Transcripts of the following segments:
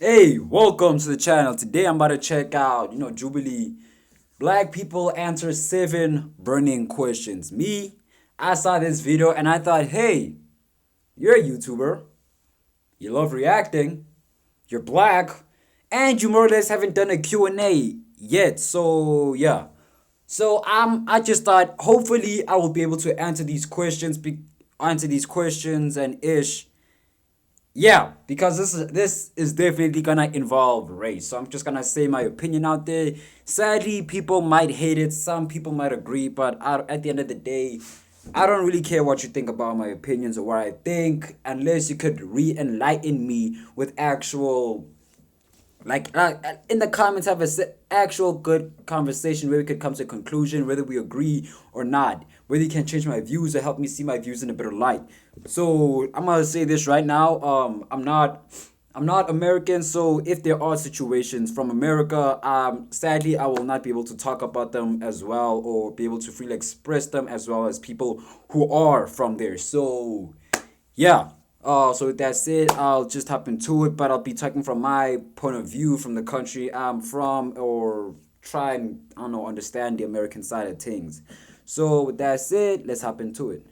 Hey, welcome to the channel. Today I'm about to check out, Jubilee. Black people answer 7 burning questions. I saw this video and I thought, hey, you're a YouTuber. You love reacting. You're black. And you more or less haven't done a Q&A yet. So, yeah. I just thought hopefully I will be able to answer these questions and ish. Yeah, because this is definitely gonna involve race. So I'm just gonna say my opinion out there. Sadly, people might hate it. Some people might agree, but at the end of the day, I don't really care what you think about my opinions or what I think, unless you could re-enlighten me with actual in the comments have a actual good conversation where we could come to a conclusion whether we agree or not, whether you can change my views or help me see my views in a better light. So I'm gonna say this right now. I'm not American, so if there are situations from America, sadly I will not be able to talk about them as well or be able to freely express them as well as people who are from there. So yeah. So with that said, I'll just hop into it, but I'll be talking from my point of view from the country I'm from, or try and I don't know understand the American side of things. So with that said, let's hop into it.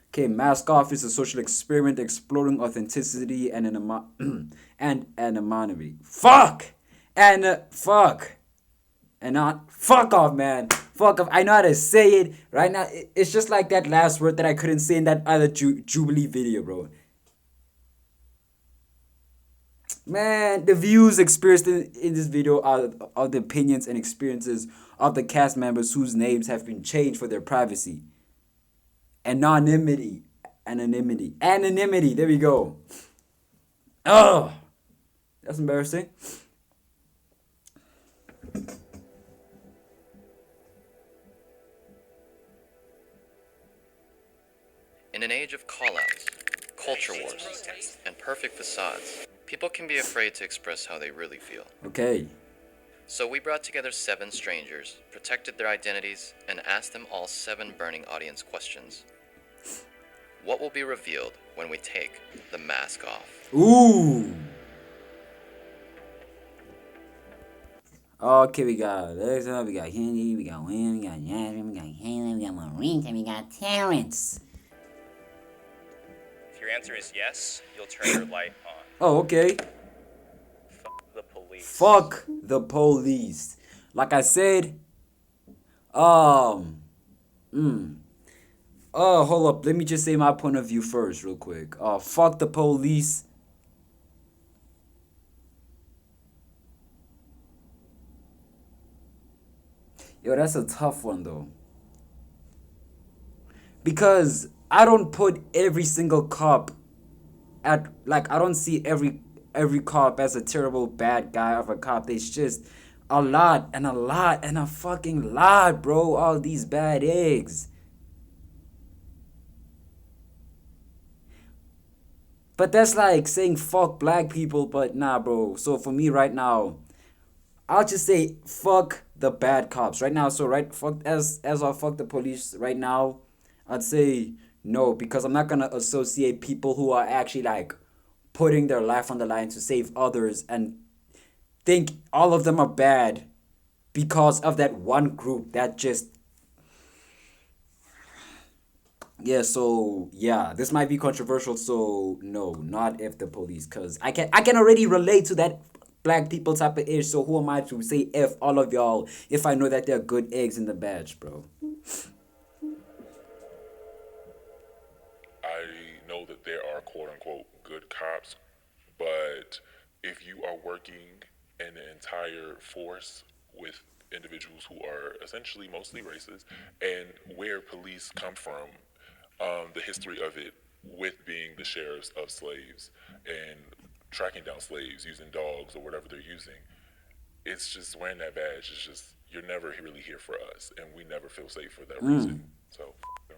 Okay, Mask Off is a social experiment exploring authenticity and and anonymity. Fuck and fuck and not fuck off, man. Fuck off. I know how to say it right now. It's just like that last word that I couldn't say in that other Jubilee video, bro. Man, the views experienced in this video are the opinions and experiences of the cast members whose names have been changed for their privacy. Anonymity. Anonymity. Anonymity. There we go. Oh, that's embarrassing. In an age of call-outs, culture wars, and perfect facades, people can be afraid to express how they really feel. Okay. So we brought together 7 strangers, protected their identities, and asked them all 7 burning audience questions. What will be revealed when we take the mask off? Ooh. Okay, we got Alexa, we got Henry, we got Wayne, we got Jasmine, we got Haley, we got Maureen, and we got Terrence. If your answer is yes, you'll turn your light on. Oh, okay. Fuck the police. Fuck the police. Like I said, um, hold up. Let me just say my point of view first, real quick. Fuck the police. Yo, that's a tough one though. Because I don't put every single cop at I don't see every cop as a terrible bad guy of a cop. There's just a lot and a lot and a fucking lot, bro. All these bad eggs. But that's like saying fuck black people, but nah, bro. So for me right now, I'll just say fuck the bad cops right now. So right, fuck as I fuck the police right now, I'd say no because I'm not gonna associate people who are actually putting their life on the line to save others and think all of them are bad because of that one group that just yeah. So yeah, this might be controversial. So no, not if the police, cause I can already relate to that black people type of age. So who am I to say f all of y'all if I know that they're good eggs in the batch, bro? I know that there are quote unquote good cops, but if you are working in an entire force with individuals who are essentially mostly racist, and where police come from, the history of it with being the sheriffs of slaves and tracking down slaves using dogs or whatever they're using, it's just wearing that badge. It's just you're never really here for us, and we never feel safe for that reason. So, f- them.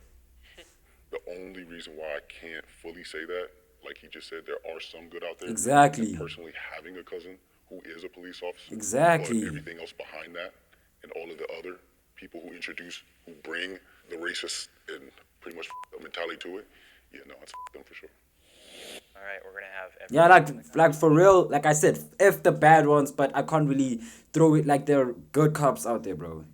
The only reason why I can't fully say that, like he just said, there are some good out there. Exactly. And personally, having a cousin who is a police officer, Exactly. but everything else behind that, and all of the other people who bring the racist and pretty much mentality to it, yeah, no, it's them for sure. All right, we're gonna have Yeah, everyone. like for real, like I said, F the bad ones, but I can't really throw it like there are good cops out there, bro.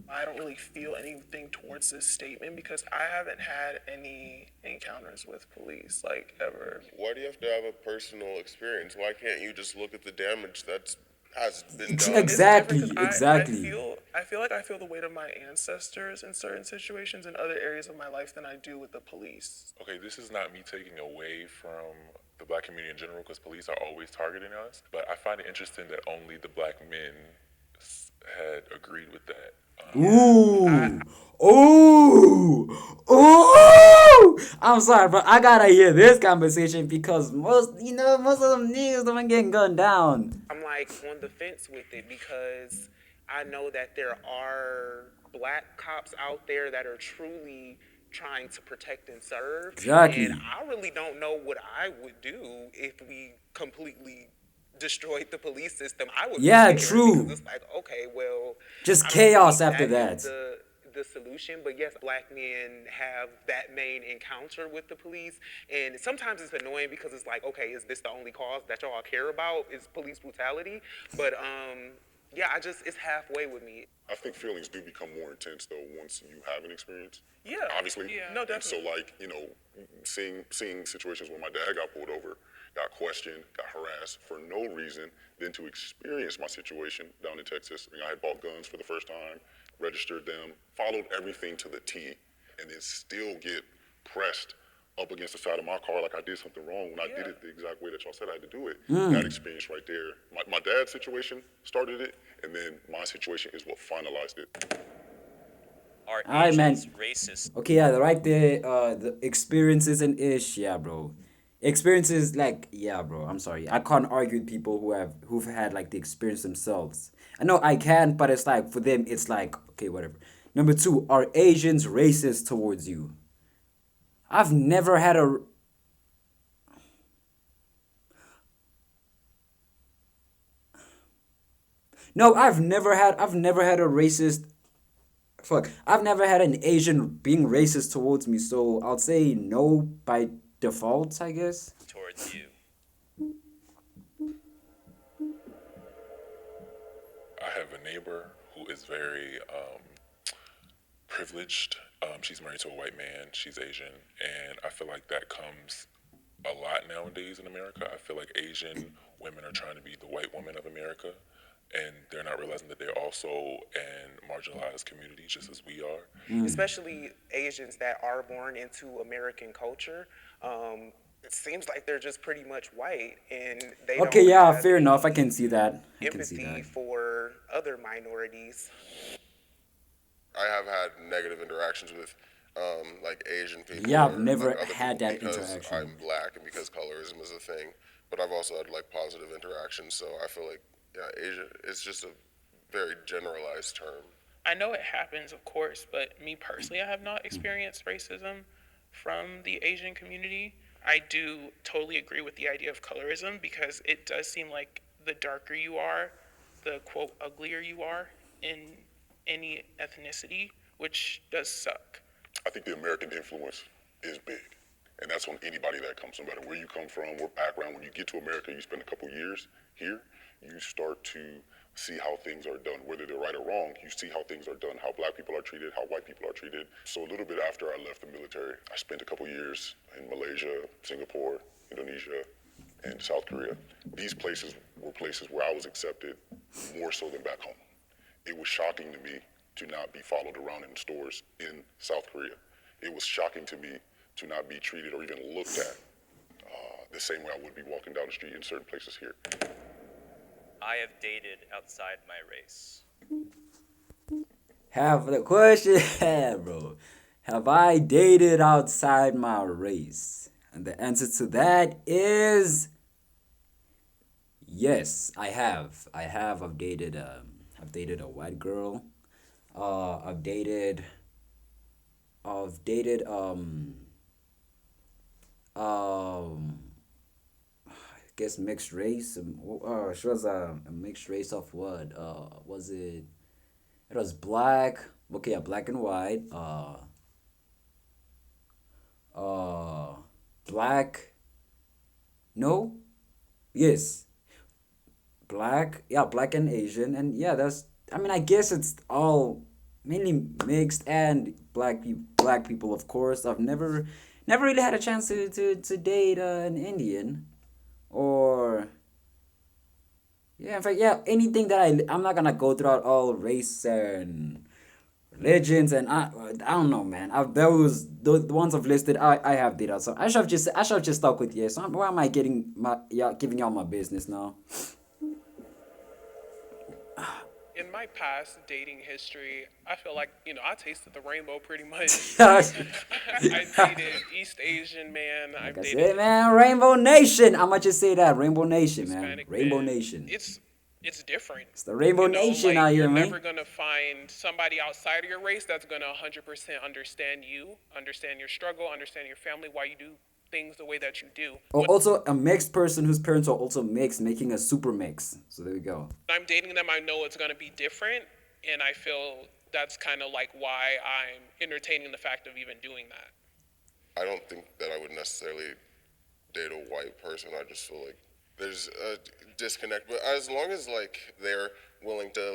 I don't really feel anything towards this statement because I haven't had any encounters with police, like, ever. Why do you have to have a personal experience? Why can't you just look at the damage that's has been done? Exactly, It's different 'cause exactly. I feel like I feel the weight of my ancestors in certain situations in other areas of my life than I do with the police. Okay, this is not me taking away from the black community in general because police are always targeting us, but I find it interesting that only the black men had agreed with that. Ooh, ooh, ooh. I'm sorry, but I gotta hear this conversation because most of them niggas don't getting gunned down. I'm like on the fence with it because I know that there are black cops out there that are truly trying to protect and serve. Exactly. And I really don't know what I would do if we completely destroyed the police system. I would be Yeah, scared true. because it's like, okay, well, Just I don't chaos think after is that. the solution. But yes, black men have that main encounter with the police, and sometimes it's annoying because it's like, okay, is this the only cause that y'all care about? Is police brutality? But yeah, it's halfway with me. I think feelings do become more intense though once you have an experience. Yeah, Obviously. yeah. No, And so definitely. like, seeing situations where my dad got pulled over, got questioned, got harassed for no reason, then to experience my situation down in Texas. I had bought guns for the first time, registered them, followed everything to the T, and then still get pressed up against the side of my car like I did something wrong when I did it the exact way that y'all said I had to do it. That experience right there. My dad's situation started it, and then my situation is what finalized it. Are Alright, man. Asians racist? Okay, yeah, right there. The experiences and ish, yeah, bro. Experiences, like, yeah, bro. I'm sorry, I can't argue with people who've had like the experience themselves. I know I can, but it's like for them, it's like okay, whatever. Number two, are Asians racist towards you? I've never had a. No, I've never had a racist. Fuck, I've never had an Asian being racist towards me, so I'll say no by default, I guess. Towards you. I have a neighbor who is very privileged. She's married to a white man. She's Asian, and I feel like that comes a lot nowadays in America. I feel like Asian women are trying to be the white woman of America, and they're not realizing that they're also an marginalized community just as we are. Especially Asians that are born into American culture. It seems like they're just pretty much white, and they Okay, don't yeah, have fair any enough. I can see that. I can see empathy that. for other minorities. I have had negative interactions with like Asian people. Yeah, I've or, never like, other had people that because interaction. I'm black and because colorism is a thing. But I've also had like positive interactions. So I feel like Asia is just a very generalized term. I know it happens, of course, but me personally, I have not experienced racism from the Asian community. I do totally agree with the idea of colorism because it does seem like the darker you are, the quote uglier you are in any ethnicity, which does suck. I think the American influence is big. And that's on anybody that comes, no matter where you come from, what background. When you get to America, you spend a couple years here, you start to see how things are done, whether they're right or wrong. You see how things are done, how black people are treated, how white people are treated. So a little bit after I left the military, I spent a couple years in Malaysia, Singapore, Indonesia, and South Korea. These places were places where I was accepted more so than back home. It was shocking to me to not be followed around in stores in South Korea. It was shocking to me to not be treated or even looked at the same way I would be walking down the street in certain places here. I have dated outside my race. Have the question, bro. Have I dated outside my race? And the answer to that is yes, I have. I've dated a white girl. I've dated I guess mixed race. She was a mixed race of what? Was it? It was black. Okay, yeah, black and white. Black No? Yes. Black, yeah, black and Asian, and yeah, that's. I mean, I guess it's all mainly mixed and black people, of course. I've never really had a chance to date an Indian, or yeah, in fact, yeah, anything that I'm not gonna go throughout all race and religions, and I don't know, man. Those the ones I've listed, I have data. So I should have just stuck with yes. So why am I getting my yeah giving y'all my business now? In my past dating history, I feel like, I tasted the rainbow pretty much. Like I dated East Asian man. I've I dated said, man, Rainbow Nation. I'ma just say that Rainbow Nation, man. Hispanic Rainbow men. Nation. It's different. It's the Rainbow Nation out You're here, man. never gonna find somebody outside of your race that's gonna 100% understand you, understand your struggle, understand your family, why you do things the way that you do. Or also a mixed person whose parents are also mixed, making a super mix. So there we go. When I'm dating them, I know it's gonna be different, and I feel that's kind of like why I'm entertaining the fact of even doing that. I don't think that I would necessarily date a white person. I just feel like there's a disconnect. But as long as like they're willing to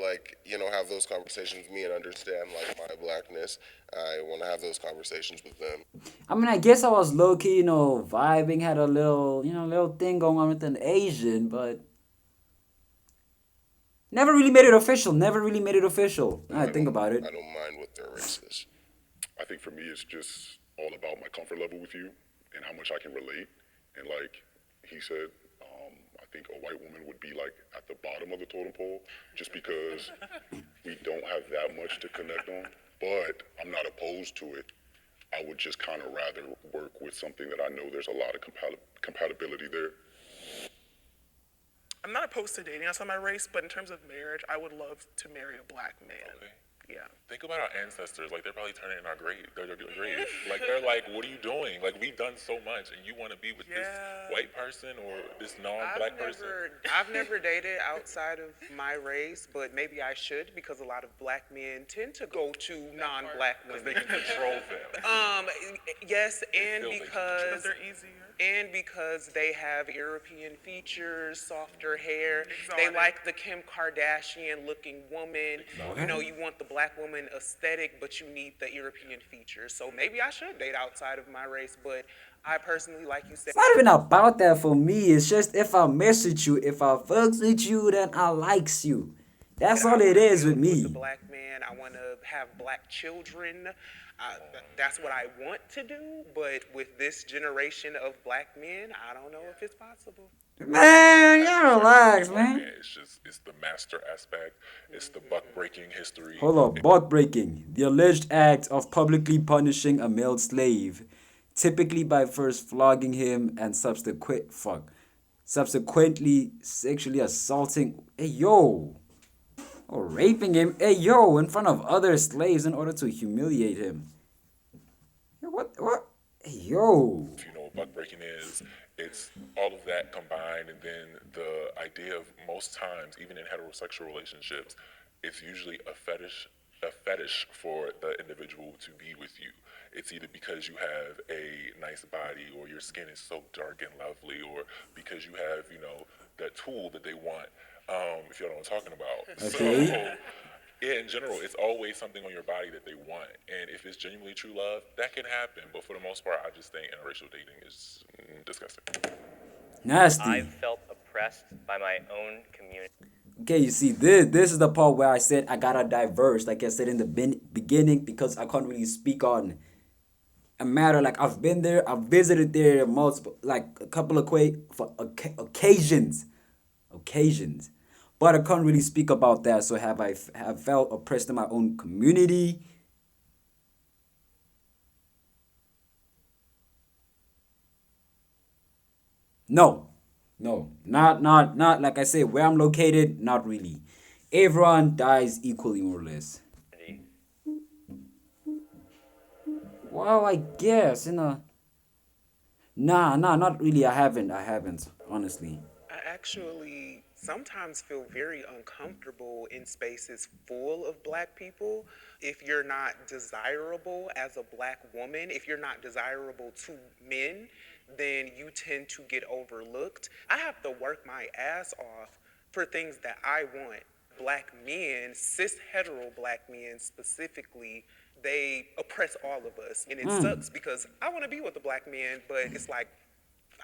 have those conversations with me and understand like my blackness, I want to have those conversations with them. I mean, I guess I was low key, vibing, had a little thing going on with an Asian, but never really made it official. Never really made it official. Now I think about it. I don't mind what their race is. I think for me, it's just all about my comfort level with you and how much I can relate. And like he said, I think a white woman would be like at the bottom of the totem pole just because we don't have that much to connect on. But I'm not opposed to it. I would just kind of rather work with something that I know there's a lot of compatibility there. I'm not opposed to dating outside my race, but in terms of marriage, I would love to marry a black man. Okay. Yeah. Think about our ancestors. Like, they're probably turning in our grave. Their grave. Like, they're like, what are you doing? Like, we've done so much, and you want to be with this white person or this non-black person? I've never dated outside of my race, but maybe I should because a lot of black men tend to go to non-black women. They can control them. Yes, and Because they're easier. and because they have European features, softer hair. Exotic. They like the Kim Kardashian looking woman. You want the black woman aesthetic, but you need the European features. So maybe I should date outside of my race, but I personally, like you said, It's not even about that for me. It's just if I mess with you, if I fucks with you, then I likes you. That's all it is with me. the black man, I want to have black children. That's what I want to do, but with this generation of black men, I don't know if it's possible. Man, y'all relax, man. It's the master aspect. It's the buck breaking history. Hold up, buck breaking. The alleged act of publicly punishing a male slave, typically by first flogging him and subsequently sexually assaulting, or raping him, in front of other slaves in order to humiliate him. What? If you know what buck breaking is, it's all of that combined, and then the idea of most times, even in heterosexual relationships, it's usually a fetish for the individual to be with you. It's either because you have a nice body, or your skin is so dark and lovely, or because you have, that tool that they want. If you know what I'm talking about. Okay. So, yeah, in general, it's always something on your body that they want. And if it's genuinely true love, that can happen. But for the most part, I just think interracial dating is disgusting. Nasty. I've felt oppressed by my own community. Okay, you see, this is the part where I said I gotta diverse, like I said in the beginning, because I can't really speak on a matter. Like, I've been there, I've visited there multiple, like a couple of occasions, but I can't really speak about that. So have I felt oppressed in my own community? No, not like I say, where I'm located, not really. Everyone dies equally, more or less. Well, I guess, Nah, not really. I haven't, honestly. I actually sometimes feel very uncomfortable in spaces full of black people. If you're not desirable as a black woman, if you're not desirable to men, then you tend to get overlooked. I have to work my ass off for things that I want. Black men, cis hetero black men specifically, they oppress all of us. And it sucks because I want to be with a black man, but it's like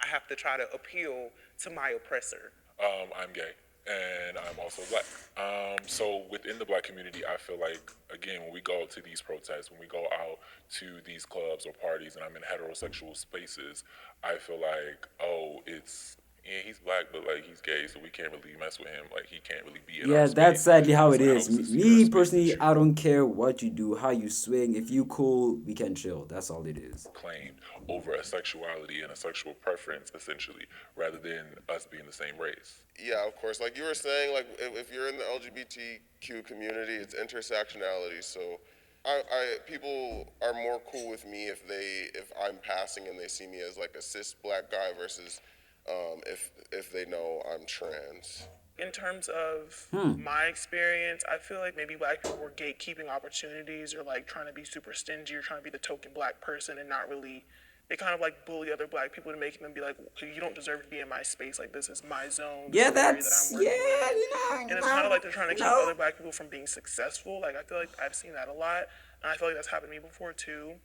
I have to try to appeal to my oppressor. I'm gay, and I'm also black. So within the black community, I feel like, again, when we go to these protests, when we go out to these clubs or parties, and I'm in heterosexual spaces, I feel like, oh, yeah, he's black, but like he's gay, so we can't really mess with him. Like he can't really be in Yeah, our that's space. sadly how So it I is. don't see Me that space personally, issue I don't care what you do, how you swing. If you cool, we can chill. That's all it is. claimed over a sexuality and a sexual preference, essentially, rather than us being the same race. Yeah, of course. Like you were saying, like if you're in the LGBTQ community, it's intersectionality. So, people are more cool with me if I'm passing and they see me as like a cis black guy versus if they know I'm trans. In terms of my experience, I feel like maybe black people were gatekeeping opportunities or like trying to be super stingy or trying to be the token black person and not really, they kind of like bully other black people to making them be like, you don't deserve to be in my space. Like this is my zone. Yeah, this is the area that's that I'm working yeah, in. you know. And it's kind of like they're trying to keep other black people from being successful. Like I feel like I've seen that a lot. And I feel like that's happened to me before too.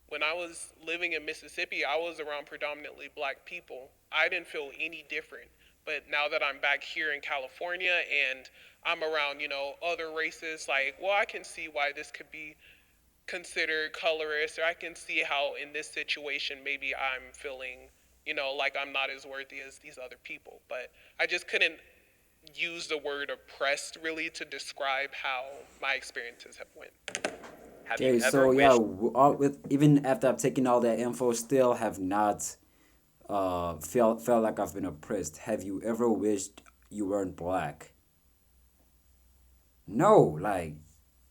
When I was living in Mississippi, I was around predominantly black people. I didn't feel any different. But now that I'm back here in California and I'm around, other races, like, well, I can see why this could be considered colorist, or I can see how in this situation maybe I'm feeling, like I'm not as worthy as these other people. But I just couldn't use the word oppressed really to describe how my experiences have went. Have Okay, you ever so yeah, wished with even after I've taken all that info, still have not felt like I've been oppressed. Have you ever wished you weren't black? No, like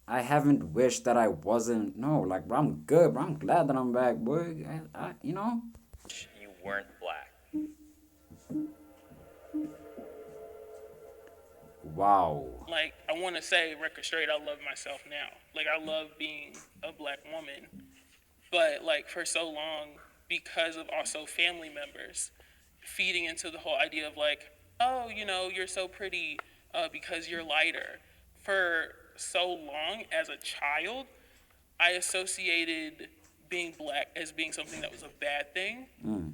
I haven't wished that I wasn't. No, like bro, I'm good, bro. I'm glad that I'm back, boy. You know. you weren't black? Wow. Like, I want to say, record straight, I love myself now. Like, I love being a black woman. But, like, for so long, because of also family members feeding into the whole idea of, like, oh, you're so pretty because you're lighter. For so long, as a child, I associated being black as being something that was a bad thing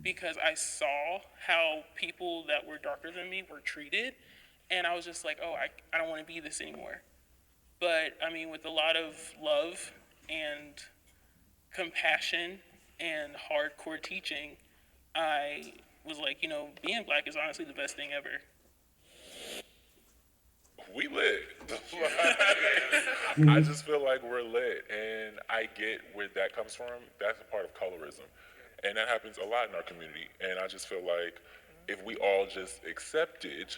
because I saw how people that were darker than me were treated. And I was just like, oh, I don't want to be this anymore. But, I mean, with a lot of love and compassion and hardcore teaching, I was like, being black is honestly the best thing ever. We lit. I just feel like we're lit, and I get where that comes from. That's a part of colorism, and that happens a lot in our community. And I just feel like if we all just accepted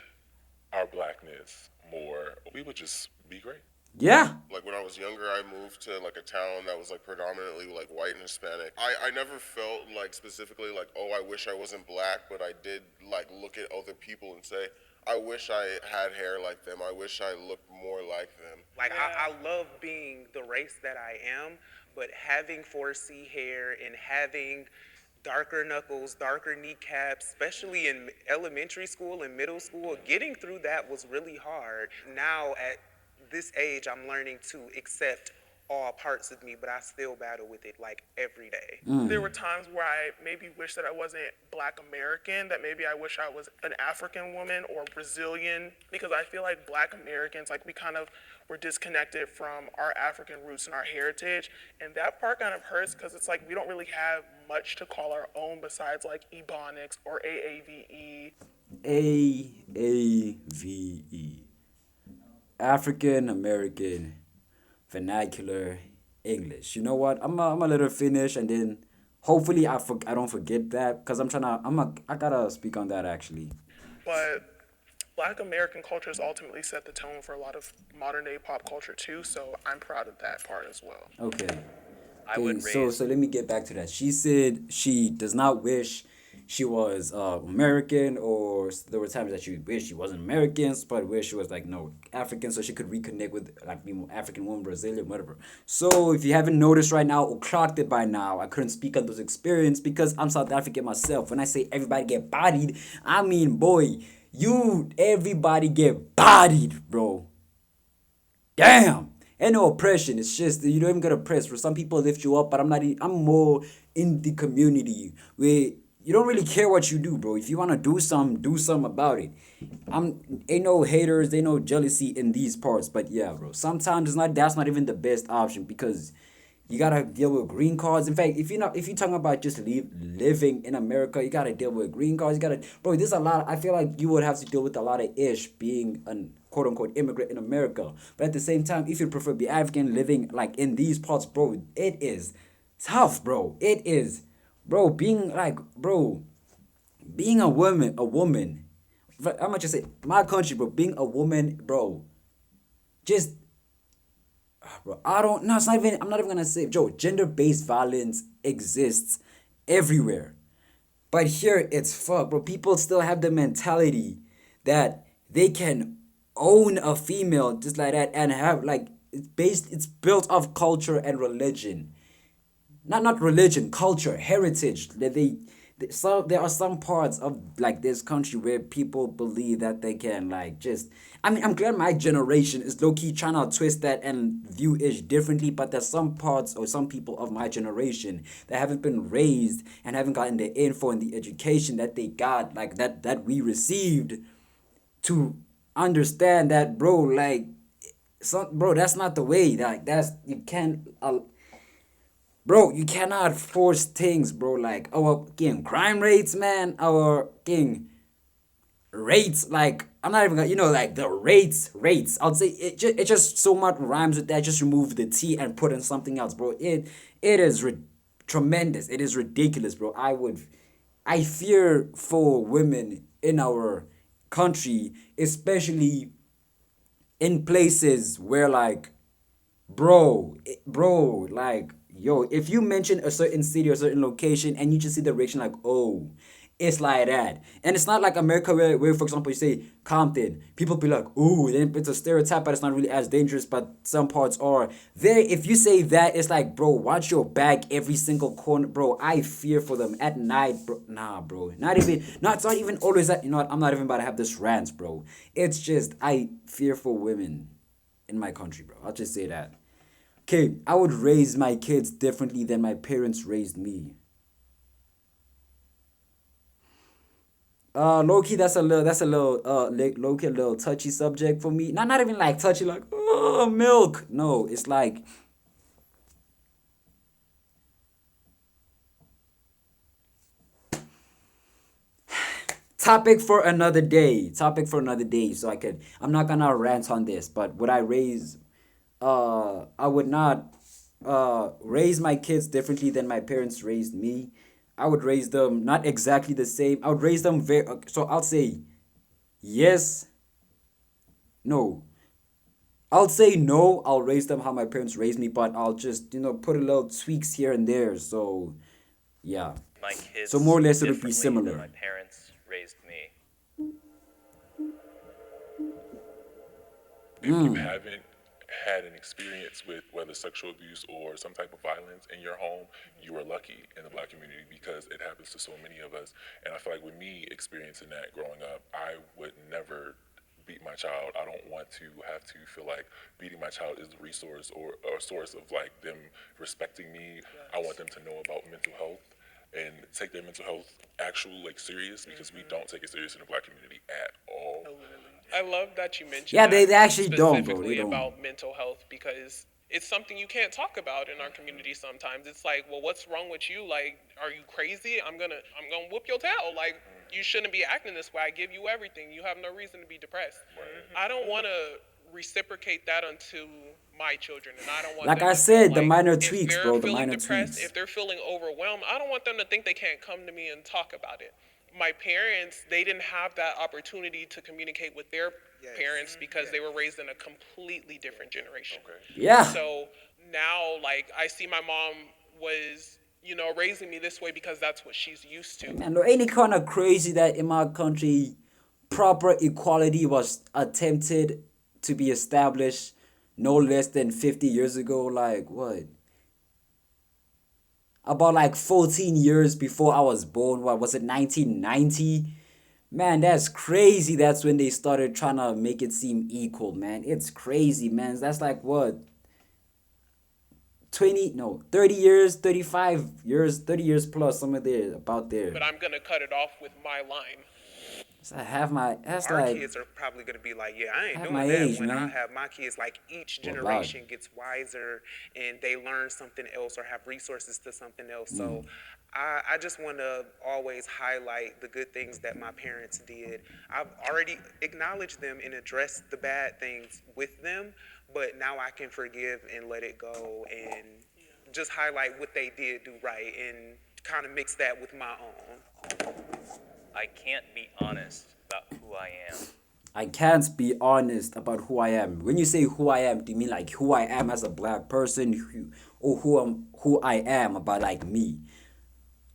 our blackness more, we would just be great. Yeah. Like when I was younger, I moved to like a town that was like predominantly like white and Hispanic. I never felt like specifically like, oh, I wish I wasn't black, but I did like look at other people and say, I wish I had hair like them. I wish I looked more like them. Like, I love being the race that I am, but having 4C hair and having darker knuckles, darker kneecaps, especially in elementary school and middle school, getting through that was really hard. Now, at this age, I'm learning to accept all parts of me, but I still battle with it like every day. There were times where I maybe wish that I wasn't Black American, that maybe I wish I was an African woman or Brazilian, because I feel like Black Americans, like we kind of were disconnected from our African roots and our heritage. And that part kind of hurts because it's like we don't really have much to call our own besides like Ebonics or AAVE. AAVE. African American Vernacular English. You know what? I'm gonna let her finish, and then hopefully I don't forget that, because I gotta speak on that actually. But Black American culture has ultimately set the tone for a lot of modern day pop culture too, so I'm proud of that part as well. Okay. I would So raise let me get back to that. She said she does not wish she was American, or there were times that she wished she wasn't American, but wish she was like no African, so she could reconnect with like be more African woman, Brazilian, whatever. So if you haven't noticed right now or clocked it by now, I couldn't speak on those experience because I'm South African myself. When I say everybody get bodied, I mean boy, everybody get bodied, bro. Damn. Ain't no oppression. It's just you don't even get oppressed. For some people lift you up, but I'm not. I'm more in the community where you don't really care what you do, bro. If you wanna do something about it. Ain't no haters, ain't no jealousy in these parts. But yeah, bro. Sometimes it's not. That's not even the best option because you gotta deal with green cards. In fact, if you're talking about just living in America, you gotta deal with green cards. You gotta, bro. There's a lot. I feel like you would have to deal with a lot of ish being an quote unquote immigrant in America. But at the same time, if you prefer to be African living like in these parts, bro, it is tough, bro. It is, bro. Being a woman. I'm gonna just say my country, bro. Being a woman, bro. Just bro, I don't no, it's not even I'm not even gonna say Joe, gender-based violence exists everywhere. But here it's fuck, bro. People still have the mentality that they can own a female just like that and have like it's built off culture and religion. Not religion, culture, heritage. So there are some parts of like this country where people believe that they can like just. I mean, I'm glad my generation is low key trying to twist that and view it differently. But there's some parts or some people of my generation that haven't been raised and haven't gotten the info and the education that they got like that we received to understand that, bro. Like, bro, that's not the way. Like that's you can't. Bro, you cannot force things, bro. Like our crime rates, man. Our rates, like I'm not even gonna, like the rates. I'll say it just so much rhymes with that. Just remove the T and put in something else, bro. It is tremendous. It is ridiculous, bro. I fear for women in our country, especially in places where like bro, like, yo, if you mention a certain city or certain location and you just see the reaction like, oh, it's like that. And it's not like America where for example, you say Compton, people be like, ooh, then it's a stereotype, but it's not really as dangerous, but some parts are. There, if you say that, it's like, bro, watch your back every single corner, bro. I fear for them at night, bro. Nah, bro. It's not even always that, you know what, I'm not even about to have this rant, bro. It's just, I fear for women in my country, bro. I'll just say that. Okay, I would raise my kids differently than my parents raised me. Low key, that's a little low key a little touchy subject for me. Not even like touchy, like oh milk. No, it's like topic for another day. Topic for another day. So I'm not gonna rant on this, but would I raise I would not raise my kids differently than my parents raised me. I would raise them not exactly the same. I would raise them very. So I'll say yes, no. I'll say no. I'll raise them how my parents raised me, but I'll just put a little tweaks here and there. So yeah. My kids So more or less it would be differently than similar. my parents raised me. If you haven't had an experience with whether sexual abuse or some type of violence in your home, you are lucky in the Black community because it happens to so many of us. And I feel like with me experiencing that growing up, I would never beat my child. I don't want to have to feel like beating my child is the resource or a source of like them respecting me. I want them to know about mental health and take their mental health actual like serious because we don't take it serious in the Black community at all. I love that you mentioned Yeah, that they actually don't, bro. specifically They don't. about mental health because it's something you can't talk about in our community sometimes. It's like, well, what's wrong with you? Like, are you crazy? I'm gonna whoop your tail. Like, you shouldn't be acting this way. I give you everything. You have no reason to be depressed. I don't want to reciprocate that onto my children, and I don't want Like them I to feel said, the like minor if tweaks, they're bro. The feeling minor depressed, tweaks. if they're feeling overwhelmed, I don't want them to think they can't come to me and talk about it. My parents, they didn't have that opportunity to communicate with their parents because they were raised in a completely different generation. Yeah. So now, like, I see my mom was raising me this way because that's what she's used to. Man, ain't it kind of crazy that in my country, proper equality was attempted to be established no less than 50 years ago? Like, what? About like 14 years before I was born. What was it, 1990? Man, that's crazy. That's when they started trying to make it seem equal, man. It's crazy, man. That's like what? 30 years, 35 years, 30 years plus, somewhere there, about there. But I'm going to cut it off with my line. So I have my, that's Our like, kids are probably going to be like, yeah, I ain't have doing my that age, when I man. have my kids. Like, each Well, generation gets wiser and they learn something else or have resources to something else. So I just want to always highlight the good things that my parents did. I've already acknowledged them and addressed the bad things with them, but now I can forgive and let it go and just highlight what they did do right and kind of mix that with my own. I can't be honest about who I am. I can't be honest about who I am. When you say who I am, do you mean like who I am as a black person, or who I am about like me?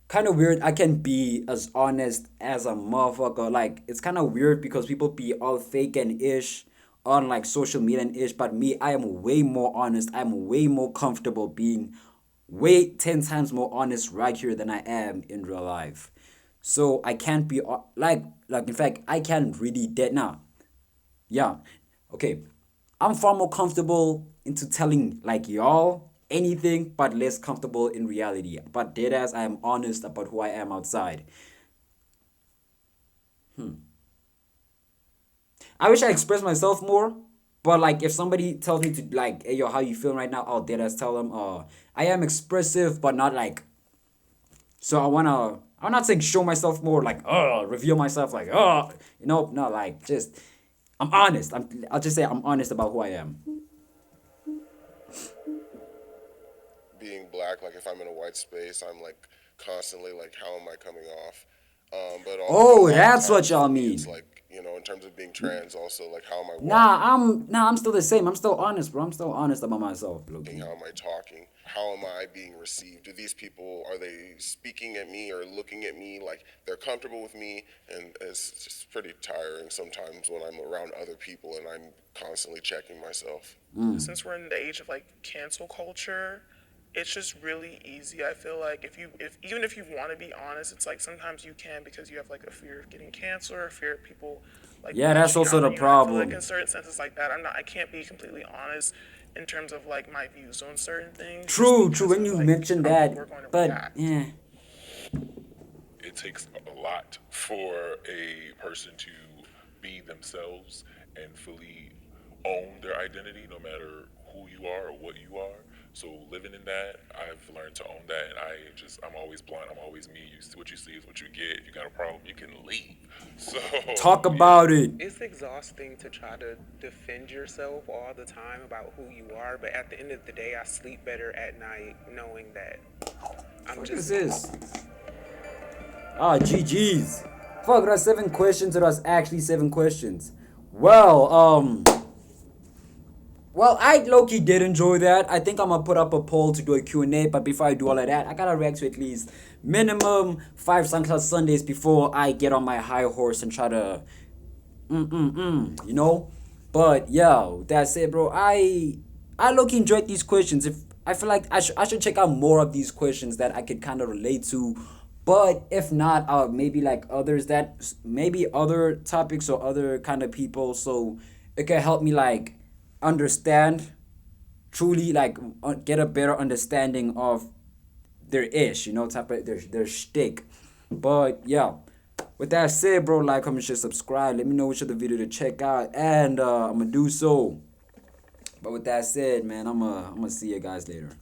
Kind of weird. I can be as honest as a motherfucker. Like, it's kind of weird because people be all fake and ish on like social media and ish, but me, I am way more honest. I'm way more comfortable being way 10 times more honest right here than I am in real life. So I can't be like in fact I can't really now. Yeah, okay. I'm far more comfortable into telling like y'all anything, but less comfortable in reality. But deadass, I am honest about who I am outside. I wish I expressed myself more, but like if somebody tells me to like, hey yo, how you feeling right now? I'll deadass tell them, I am expressive, but not like. So I'm not saying show myself more, like, reveal myself, like, no, like, just, I'm honest. I'll just say I'm honest about who I am. Being black, like if I'm in a white space, I'm like constantly like, how am I coming off? But also, Oh, a lot of that's what times y'all for me, mean. It's like, in terms of being trans, also like how am I walking? I'm still the same. I'm still honest, bro. I'm still honest about myself, Loki. How am I talking? How am I being received? Do these people, are they speaking at me or looking at me like they're comfortable with me? And it's just pretty tiring sometimes when I'm around other people and I'm constantly checking myself. Since we're in the age of like cancel culture, it's just really easy. I feel like even if you want to be honest, it's like sometimes you can because you have like a fear of getting canceled or a fear of people like Yeah, that's lashing also out the on you. I feel problem. like in certain senses like that, I can't be completely honest in terms of like my views on certain things. True, just because when of, you like, mentioned how people are that, going to but, react. yeah. It takes a lot for a person to be themselves and fully own their identity, no matter who you are or what you are. So living in that, I've learned to own that, and I'm always blunt. I'm always me. What you see is what you get. If you got a problem, you can leave. So Talk about it. It's exhausting to try to defend yourself all the time about who you are, but at the end of the day, I sleep better at night knowing that I'm What is just this? GG's. Fuck, it was 7 questions. It was actually 7 questions. Well, I low-key did enjoy that. I think I'm gonna put up a poll to do a Q&A, but before I do all of that, I gotta react to at least minimum 5 SoundCloud Sundays before I get on my high horse and try to But yeah, that's it, bro. I low-key enjoyed these questions. If I feel like I should check out more of these questions that I could kind of relate to. But if not, maybe like others that maybe other topics or other kind of people, so it can help me like understand truly, like get a better understanding of their ish, type of their shtick. But yeah, with that said, bro, like, comment, share, subscribe. Let me know which other video to check out, and I'm gonna do so. But with that said, man, I'm gonna see you guys later.